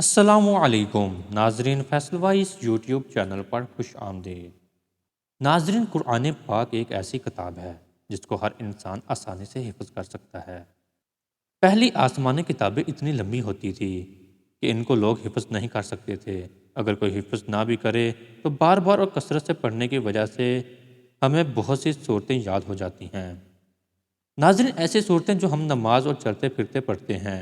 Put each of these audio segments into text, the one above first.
السلام علیکم ناظرین، فیصل وائس یوٹیوب چینل پر خوش آمدید۔ ناظرین، قرآن پاک ایک ایسی کتاب ہے جس کو ہر انسان آسانی سے حفظ کر سکتا ہے۔ پہلی آسمانی کتابیں اتنی لمبی ہوتی تھی کہ ان کو لوگ حفظ نہیں کر سکتے تھے۔ اگر کوئی حفظ نہ بھی کرے تو بار بار اور کثرت سے پڑھنے کی وجہ سے ہمیں بہت سی صورتیں یاد ہو جاتی ہیں۔ ناظرین، ایسی صورتیں جو ہم نماز اور چلتے پھرتے پڑھتے ہیں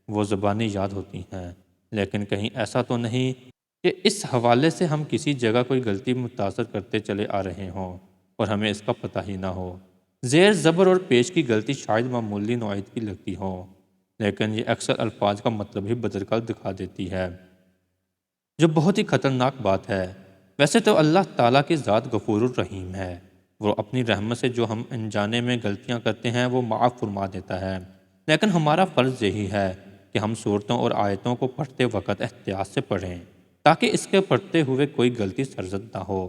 وہ زبانی یاد ہوتی ہیں، لیکن کہیں ایسا تو نہیں کہ اس حوالے سے ہم کسی جگہ کوئی غلطی متاثر کرتے چلے آ رہے ہوں اور ہمیں اس کا پتہ ہی نہ ہو۔ زیر زبر اور پیش کی غلطی شاید معمولی نوعیت کی لگتی ہو، لیکن یہ اکثر الفاظ کا مطلب ہی بدل کر دکھا دیتی ہے، جو بہت ہی خطرناک بات ہے۔ ویسے تو اللہ تعالیٰ کی ذات غفور الرحیم ہے، وہ اپنی رحمت سے جو ہم انجانے میں غلطیاں کرتے ہیں وہ معاف فرما دیتا ہے، لیکن ہمارا فرض یہی ہے کہ ہم صورتوں اور آیتوں کو پڑھتے وقت احتیاط سے پڑھیں تاکہ اس کے پڑھتے ہوئے کوئی غلطی سرزد نہ ہو۔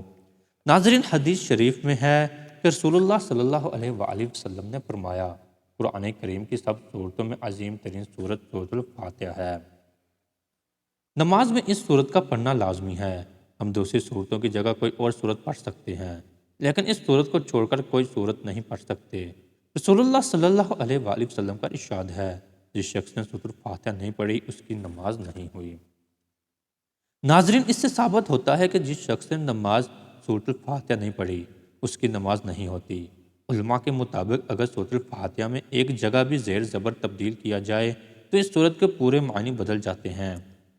ناظرین، حدیث شریف میں ہے کہ رسول اللہ صلی اللہ علیہ وآلہ وسلم نے فرمایا، قرآن کریم کی سب صورتوں میں عظیم ترین صورت سورۃ الفاتحہ ہے۔ نماز میں اس صورت کا پڑھنا لازمی ہے۔ ہم دوسری صورتوں کی جگہ کوئی اور صورت پڑھ سکتے ہیں، لیکن اس صورت کو چھوڑ کر کوئی صورت نہیں پڑھ سکتے۔ رسول اللہ صلی اللہ علیہ وآلہ وسلم کا ارشاد ہے، جس شخص نے سورۃ الفاتحہ نہیں پڑھی اس کی نماز نہیں ہوئی۔ ناظرین، اس سے ثابت ہوتا ہے کہ جس شخص نے نماز سورۃ الفاتحہ نہیں پڑھی اس کی نماز نہیں ہوتی۔ علماء کے مطابق اگر سورۃ الفاتحہ میں ایک جگہ بھی زیر زبر تبدیل کیا جائے تو اس صورت کے پورے معنی بدل جاتے ہیں،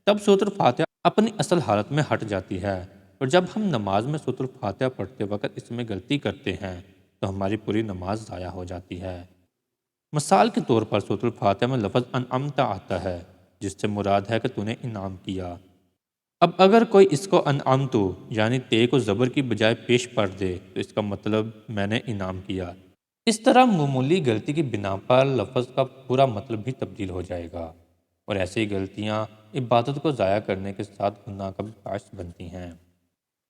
تب سورۃ الفاتحہ اپنی اصل حالت میں ہٹ جاتی ہے، اور جب ہم نماز میں سورۃ الفاتحہ پڑھتے وقت اس میں غلطی کرتے ہیں تو ہماری پوری نماز ضائع ہو جاتی ہے۔ مثال کے طور پر سورۃ الفاتحہ میں لفظ انعمت آتا ہے، جس سے مراد ہے کہ تو نے انعام کیا۔ اب اگر کوئی اس کو انعمتو یعنی تے کو زبر کی بجائے پیش پڑھ دے تو اس کا مطلب میں نے انعام کیا۔ اس طرح معمولی غلطی کی بنا پر لفظ کا پورا مطلب بھی تبدیل ہو جائے گا، اور ایسی غلطیاں عبادت کو ضائع کرنے کے ساتھ گناہ کا بھی باعث بنتی ہیں۔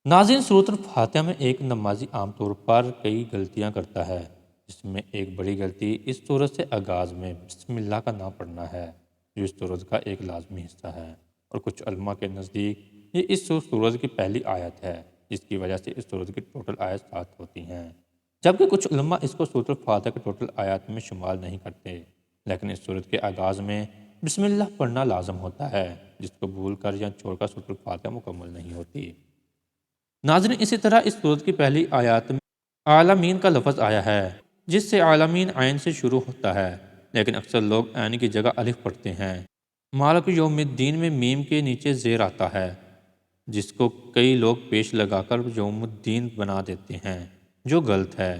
ناظرین، سورۃ الفاتحہ میں ایک نمازی عام طور پر کئی غلطیاں کرتا ہے، جس میں ایک بڑی غلطی اس سورت سے آغاز میں بسم اللہ کا نہ پڑھنا ہے، جو اس سورت کا ایک لازمی حصہ ہے، اور کچھ علماء کے نزدیک یہ اس سورت کی پہلی آیت ہے، جس کی وجہ سے اس سورت کی ٹوٹل آیت 7 ہوتی ہیں، جبکہ کچھ علماء اس کو سورۃ الفاتحہ کے ٹوٹل آیات میں شمار نہیں کرتے، لیکن اس سورت کے آغاز میں بسم اللہ پڑھنا لازم ہوتا ہے، جس کو بھول کر یا چھوڑ کر سورۃ الفاتحہ مکمل نہیں ہوتی۔ ناظرین، اسی طرح اس سورت کی پہلی آیات میں عالمین کا لفظ آیا ہے، جس سے عالمین عین سے شروع ہوتا ہے، لیکن اکثر لوگ عین کی جگہ الف پڑھتے ہیں۔ مالک یوم الدین میں میم کے نیچے زیر آتا ہے، جس کو کئی لوگ پیش لگا کر یوم الدین بنا دیتے ہیں، جو غلط ہے۔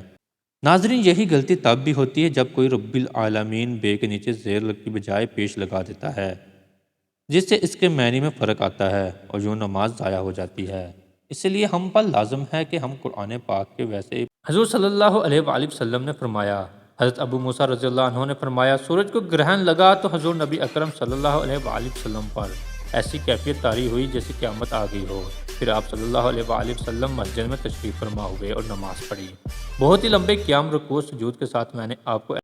ناظرین، یہی غلطی تب بھی ہوتی ہے جب کوئی رب العالمین بے کے نیچے زیر کی بجائے پیش لگا دیتا ہے، جس سے اس کے معنی میں فرق آتا ہے اور یوں نماز ضائع ہو جاتی ہے۔ اس لیے ہم پر لازم ہے کہ ہم قرآن پاک کے ویسے حضور صلی اللہ علیہ وآلہ وسلم نے فرمایا، حضرت ابو موسیٰ رضی اللہ عنہ نے فرمایا، سورج کو گرہن لگا تو حضور نبی اکرم صلی اللہ علیہ وآلہ وسلم پر ایسی کیفیت طاری ہوئی جیسے قیامت آ گئی ہو۔ پھر آپ صلی اللہ علیہ وآلہ وسلم مسجد میں تشریف فرما ہوئے اور نماز پڑھی۔ بہت ہی لمبے قیام، رکوع، سجود کے ساتھ میں نے آپ کو